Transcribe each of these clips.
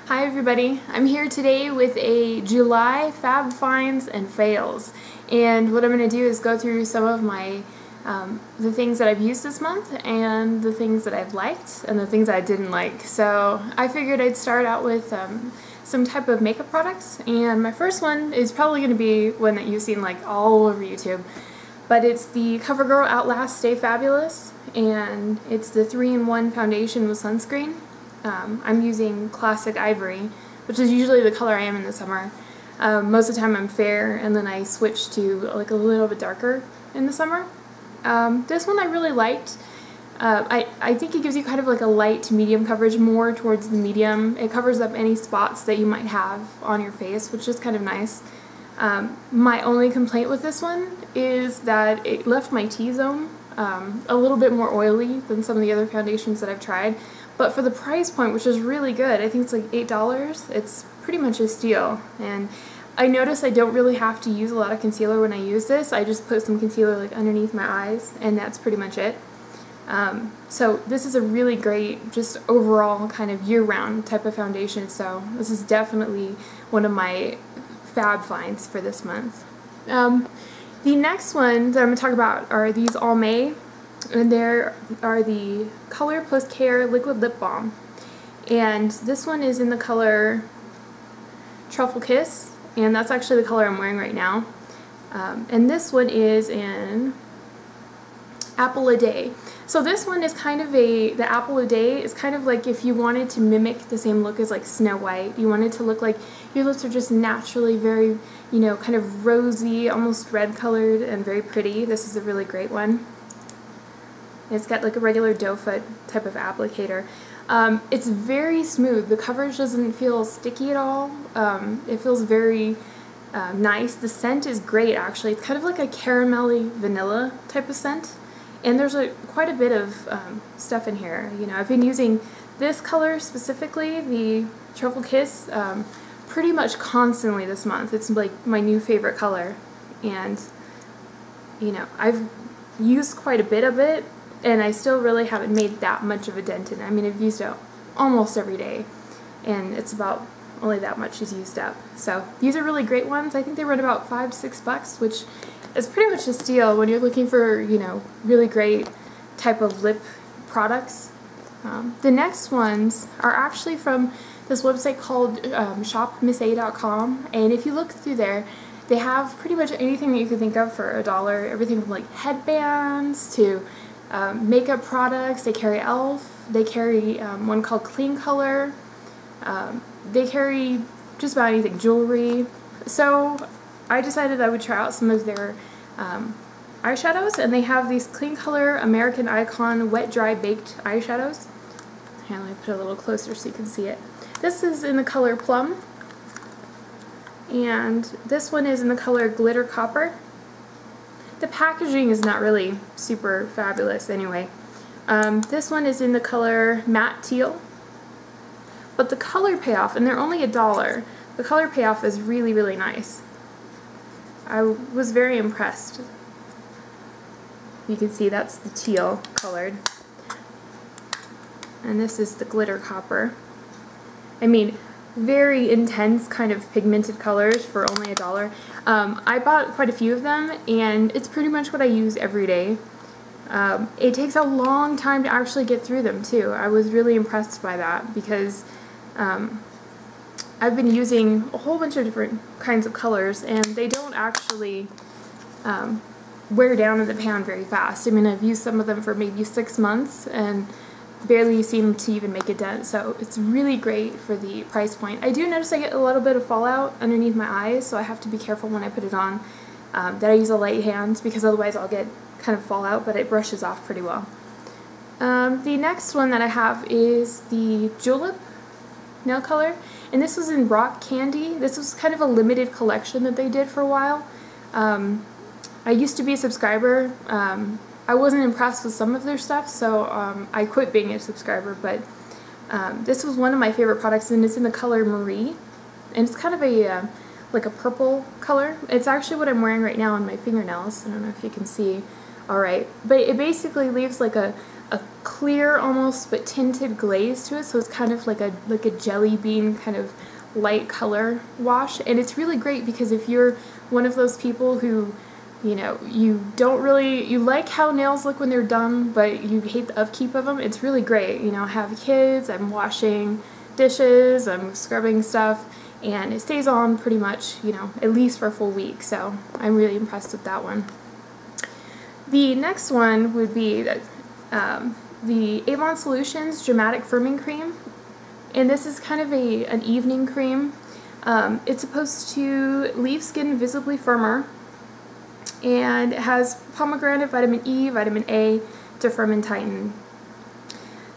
Hi everybody, I'm here today with a July Fab Finds and Fails, and what I'm going to do is go through some of my the things that I've used this month and the things that I've liked and the things I didn't like. So I figured I'd start out with some type of makeup products, and my first one is probably going to be one that you've seen like all over YouTube, but it's the Covergirl Outlast Stay Fabulous, and it's the 3-in-1 foundation with sunscreen. I'm using Classic Ivory, which is usually the color I am in the summer. Most of the time I'm fair, and then I switch to like a little bit darker in the summer. This one I really liked. I think it gives you kind of like a light to medium coverage, more towards the medium. It covers up any spots that you might have on your face, which is kind of nice. My only complaint with this one is that it left my T-zone a little bit more oily than some of the other foundations that I've tried. But for the price point, which is really good, I think it's like $8, it's pretty much a steal. And I notice I don't really have to use a lot of concealer when I use this. I just put some concealer like underneath my eyes, and that's pretty much it. So this is a really great, just overall kind of year-round type of foundation, so this is definitely one of my Fab Finds for this month. The next one that I'm going to talk about are these Almay, and there are the Color+Care Liquid Lip Balm. And this one is in the color Truffle Kiss, and that's actually the color I'm wearing right now. And this one is in Apple a Day. So this one is kind of the Apple a Day is kind of like if you wanted to mimic the same look as like Snow White. You wanted to look like your lips are just naturally very, you know, kind of rosy, almost red colored, and very pretty. This is a really great one. It's got like a regular doe foot type of applicator. It's very smooth. The coverage doesn't feel sticky at all. It feels very nice. The scent is great, actually. It's kind of like a caramelly vanilla type of scent. And there's quite a bit of stuff in here. You know, I've been using this color specifically, the Truffle Kiss, pretty much constantly this month. It's like my new favorite color. And, you know, I've used quite a bit of it, and I still really haven't made that much of a dent in it. I mean, I've used it almost every day, and it's about only that much is used up. So these are really great ones. I think they run about $5 to $6, which is pretty much a steal when you're looking for, you know, really great type of lip products. The next ones are actually from this website called shopmissa.com, and if you look through there, they have pretty much anything that you could think of for $1. Everything from like headbands to makeup products. They carry e.l.f. They carry one called Kleancolor. They carry just about anything, jewelry. So I decided I would try out some of their eyeshadows, and they have these Kleancolor American Eyecon Wet Dry Baked eyeshadows. Here, let me put it a little closer so you can see it. This is in the color Plum, and this one is in the color Glitter Copper. The packaging is not really super fabulous anyway. This one is in the color Matte Teal, but the color payoff, and they're only $1, the color payoff is really, really nice. I was very impressed. You can see that's the teal colored, and this is the Glitter Copper. I mean, very intense kind of pigmented colors for only $1. I bought quite a few of them, and it's pretty much what I use every day. It takes a long time to actually get through them too. I was really impressed by that because I've been using a whole bunch of different kinds of colors, and they don't actually wear down in the pan very fast. I mean, I've used some of them for maybe 6 months and barely seem to even make a dent, so it's really great for the price point. I do notice I get a little bit of fallout underneath my eyes, so I have to be careful when I put it on that I use a light hand, because otherwise I'll get kind of fallout, but it brushes off pretty well. The next one that I have is the Julep nail color, and this was in Rock Candy. This was kind of a limited collection that they did for a while. I used to be a subscriber. I wasn't impressed with some of their stuff, so I quit being a subscriber, but this was one of my favorite products, and it's in the color Marie, and it's kind of a like a purple color. It's actually what I'm wearing right now on my fingernails. I don't know if you can see alright, but it basically leaves like a a clear almost but tinted glaze to it, so it's kind of like a jelly bean kind of light color wash. And it's really great because if you're one of those people who, you know, you like how nails look when they're done, but you hate the upkeep of them, it's really great. You know, I have kids, I'm washing dishes, I'm scrubbing stuff, and it stays on pretty much, you know, at least for a full week, so I'm really impressed with that one. The next one would be the Avon Solutions Dramatic Firming Cream, and this is kind of an evening cream. It's supposed to leave skin visibly firmer, and it has pomegranate, vitamin E, vitamin A to firm and tighten.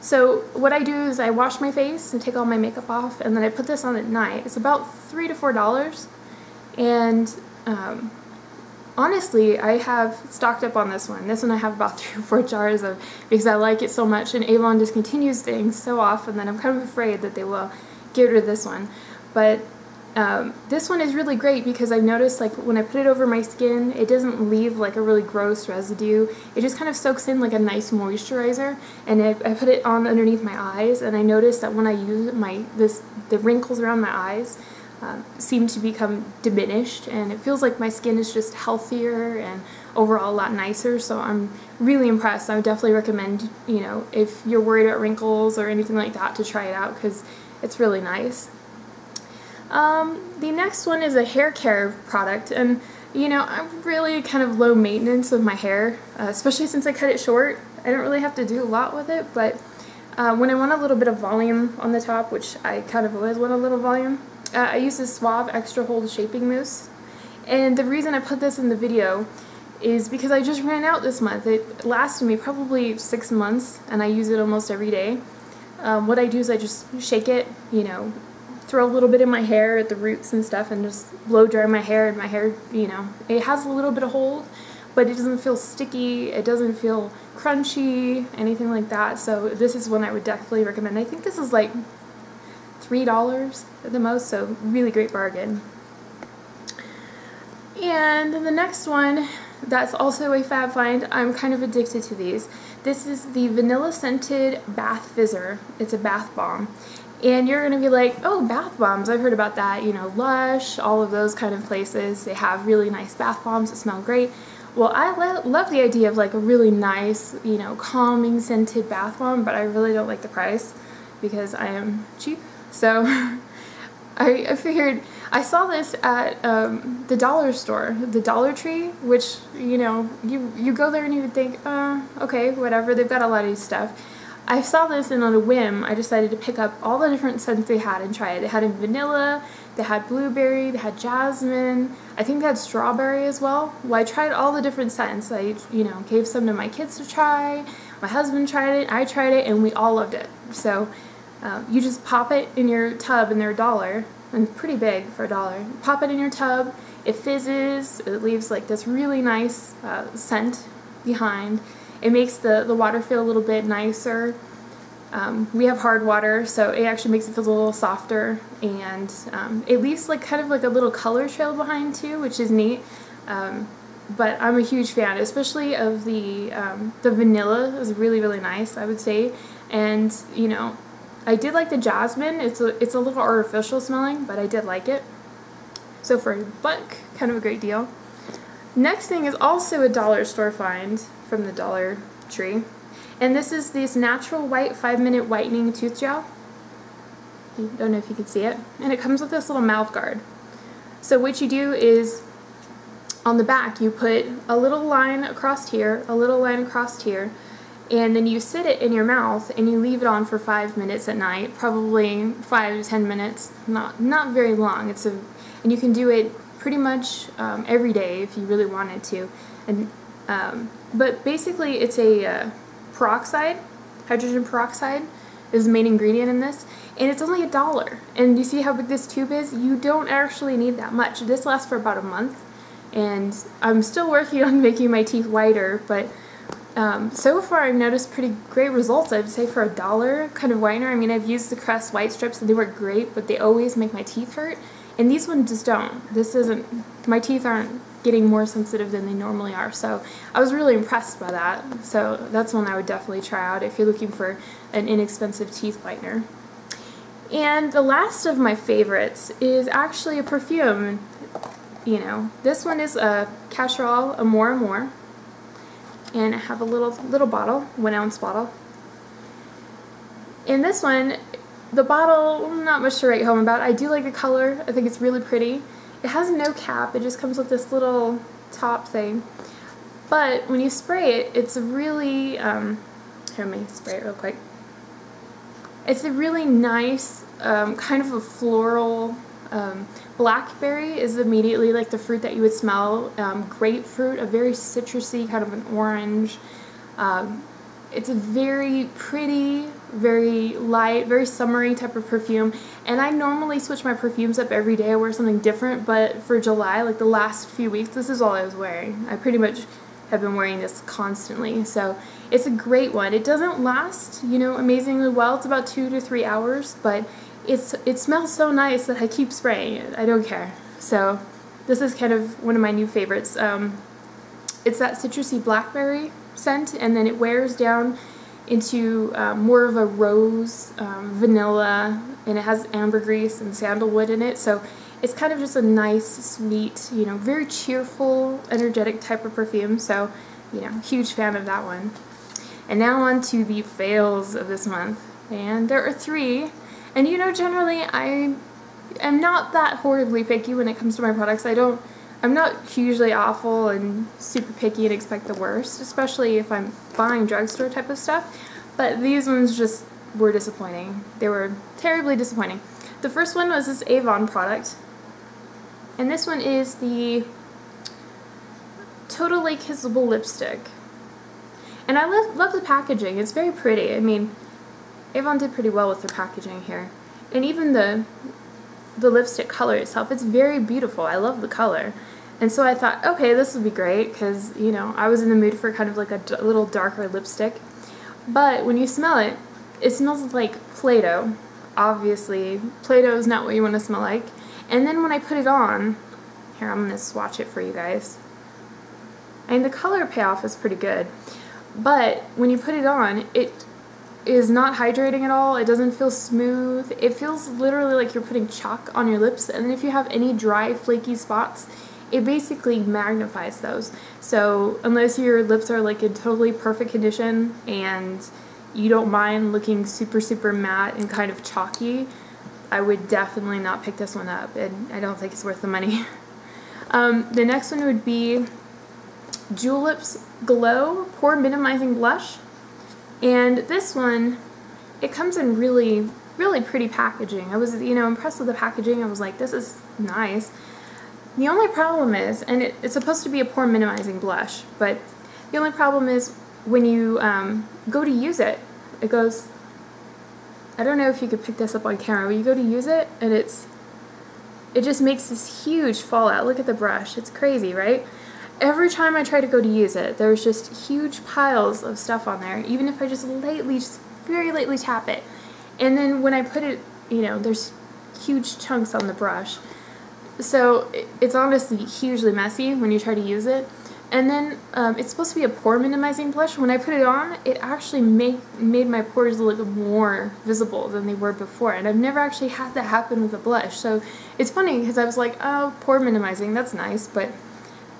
So what I do is I wash my face and take all my makeup off, and then I put this on at night. It's about $3 to $4, and honestly, I have stocked up on this one. This one I have about 3 or 4 jars of because I like it so much, and Avon discontinues things so often that I'm kind of afraid that they will get rid of this one. But this one is really great because I've noticed, like, when I put it over my skin, it doesn't leave like a really gross residue. It just kind of soaks in like a nice moisturizer, and I put it on underneath my eyes, and I noticed that when I use it, the wrinkles around my eyes seem to become diminished, and it feels like my skin is just healthier and overall a lot nicer. So I'm really impressed. I would definitely recommend, you know, if you're worried about wrinkles or anything like that, to try it out because it's really nice. The next one is a hair care product, and you know, I'm really kind of low maintenance with my hair, especially since I cut it short. I don't really have to do a lot with it, but when I want a little bit of volume on the top, which I kind of always want a little volume, I use this Suave Extra Hold Shaping Mousse. And the reason I put this in the video is because I just ran out this month. It lasted me probably 6 months, and I use it almost every day. What I do is I just shake it, you know, throw a little bit in my hair at the roots and stuff, and just blow dry my hair, and my hair, you know, it has a little bit of hold, but it doesn't feel sticky, it doesn't feel crunchy, anything like that. So this is one I would definitely recommend. I think this is like $3 at the most, so really great bargain. And the next one, that's also a Fab Find. I'm kind of addicted to these. This is the Vanilla Scented Bath Fizzer. It's a bath bomb. And you're going to be like, oh, bath bombs, I've heard about that, you know, Lush, all of those kind of places, they have really nice bath bombs that smell great. Well, I love the idea of like a really nice, you know, calming scented bath bomb, but I really don't like the price because I am cheap. So I figured, I saw this at the dollar store, the Dollar Tree, which, you know, you go there and you would think, okay, whatever, they've got a lot of these stuff. I saw this, and on a whim, I decided to pick up all the different scents they had and try it. They had vanilla, they had blueberry, they had jasmine, I think they had strawberry as well. Well, I tried all the different scents. I, you know, gave some to my kids to try, my husband tried it, I tried it, and we all loved it. So you just pop it in your tub, and they're $1, and pretty big for $1. Pop it in your tub, it fizzes, it leaves like this really nice scent behind. It makes the water feel a little bit nicer. We have hard water, so it actually makes it feel a little softer, and it leaves like kind of like a little color trail behind too, which is neat. But I'm a huge fan, especially of the vanilla is really, really nice, I would say. And you know, I did like the jasmine. It's a little artificial smelling, but I did like it. So for $1, kind of a great deal. Next thing is also a dollar store find from the Dollar Tree, and this is this Natural White 5-minute whitening tooth gel. I don't know if you can see it, and it comes with this little mouth guard. So what you do is, on the back you put a little line across here, a little line across here, and then you sit it in your mouth and you leave it on for 5 minutes at night, probably 5 to 10 minutes, not very long. And you can do it pretty much every day if you really wanted to. And but basically it's a peroxide, hydrogen peroxide is the main ingredient in this, and it's only $1. And you see how big this tube is? You don't actually need that much. This lasts for about a month, and I'm still working on making my teeth whiter, but so far I've noticed pretty great results. I'd say for $1 kind of whitener. I mean, I've used the Crest white strips and they work great, but they always make my teeth hurt. And these ones just don't. This isn't, my teeth aren't getting more sensitive than they normally are. So I was really impressed by that. So that's one I would definitely try out if you're looking for an inexpensive teeth whitener. And the last of my favorites is actually a perfume. You know, this one is a Cacharel Amor Amor, and I have a little bottle, 1 ounce bottle. And this one, the bottle, not much to write home about. I do like the color. I think it's really pretty. It has no cap. It just comes with this little top thing. But when you spray it, it's a really, here, let me spray it real quick. It's a really nice, kind of a floral, blackberry is immediately like the fruit that you would smell. Grapefruit, a very citrusy, kind of an orange. It's a very pretty, very light, very summery type of perfume. And I normally switch my perfumes up every day. I wear something different, but for July, like the last few weeks, this is all I was wearing. I pretty much have been wearing this constantly. So it's a great one. It doesn't last, you know, amazingly well. It's about 2 to 3 hours, but it smells so nice that I keep spraying it. I don't care. So this is kind of one of my new favorites. It's that citrusy blackberry scent, and then it wears down into more of a rose, vanilla, and it has ambergris and sandalwood in it. So it's kind of just a nice, sweet, you know, very cheerful, energetic type of perfume. So, you know, huge fan of that one. And now on to the fails of this month. And there are 3. And you know, generally I am not that horribly picky when it comes to my products. I'm not hugely awful and super picky and expect the worst, especially if I'm buying drugstore type of stuff. But these ones just were disappointing. They were terribly disappointing. The first one was this Avon product. And this one is the Totally Kissable lipstick. And I love the packaging. It's very pretty. I mean, Avon did pretty well with their packaging here. And even the lipstick color itself, it's very beautiful. I love the color. And so I thought, okay, this would be great because, you know, I was in the mood for kind of like a little darker lipstick. But when you smell it, it smells like Play-Doh. Obviously, Play-Doh is not what you want to smell like. And then when I put it on, here, I'm going to swatch it for you guys. And the color payoff is pretty good. But when you put it on, it is not hydrating at all. It doesn't feel smooth. It feels literally like you're putting chalk on your lips, and then if you have any dry, flaky spots, it basically magnifies those. So unless your lips are like in totally perfect condition and you don't mind looking super, super matte and kind of chalky, I would definitely not pick this one up, and I don't think it's worth the money. The next one would be Julep's Glow Pore Minimizing Blush. And this one, it comes in really, really pretty packaging. I was, you know, impressed with the packaging. I was like, this is nice. The only problem is, and it's supposed to be a pore minimizing blush, but the only problem is when you go to use it, it goes, I don't know if you could pick this up on camera, but you go to use it, and it just makes this huge fallout. Look at the brush. It's crazy, right? Every time I try to go to use it, there's just huge piles of stuff on there, even if I just very lightly tap it. And then when I put it, you know, there's huge chunks on the brush. So it's honestly hugely messy when you try to use it. And then it's supposed to be a pore minimizing blush. When I put it on, it actually made my pores look more visible than they were before. And I've never actually had that happen with a blush. So it's funny because I was like, oh, pore minimizing, that's nice, but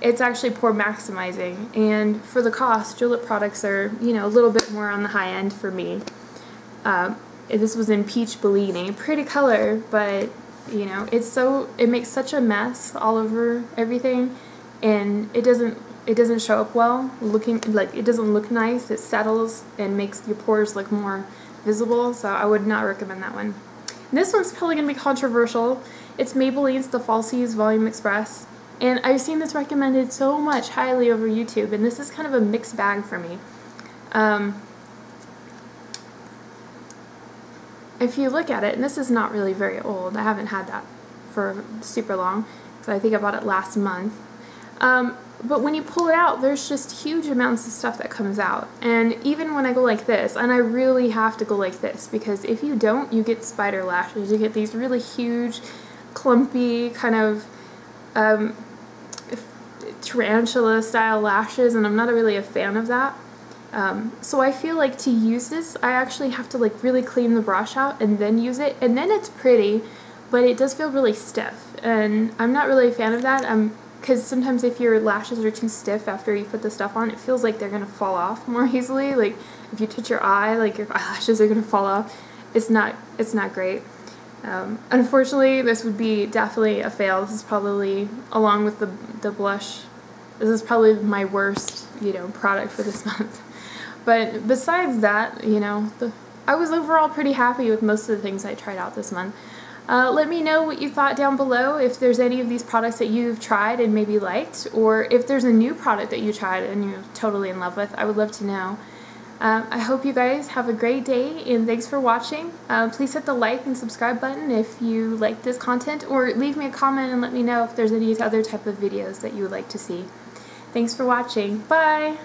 it's actually pore maximizing, and for the cost, Julep products are, you know, a little bit more on the high end for me. This was in Peach Bellini, pretty color, but you know, it makes such a mess all over everything, and it doesn't show up well. It doesn't look nice. It settles and makes your pores look more visible. So I would not recommend that one. And this one's probably gonna be controversial. It's Maybelline's the Falsies Volume Express. And I've seen this recommended so much highly over YouTube, and this is kind of a mixed bag for me. If you look at it, and this is not really very old, I haven't had that for super long, so I think I bought it last month. But when you pull it out, there's just huge amounts of stuff that comes out. And even when I go like this, and I really have to go like this, because if you don't, you get spider lashes. You get these really huge, clumpy, kind of tarantula style lashes, and I'm not really a fan of that. So I feel like to use this, I actually have to like really clean the brush out and then use it, and then it's pretty, but it does feel really stiff, and I'm not really a fan of that. Because sometimes if your lashes are too stiff after you put the stuff on, it feels like they're gonna fall off more easily. Like if you touch your eye, like your eyelashes are gonna fall off. It's not great. Unfortunately, this would be definitely a fail. This is probably, along with the blush, this is probably my worst, you know, product for this month. But besides that, you know, I was overall pretty happy with most of the things I tried out this month. Let me know what you thought down below, if there's any of these products that you've tried and maybe liked, or if there's a new product that you tried and you're totally in love with. I would love to know. I hope you guys have a great day, and thanks for watching. Please hit the like and subscribe button if you like this content, or leave me a comment and let me know if there's any other type of videos that you would like to see. Thanks for watching. Bye!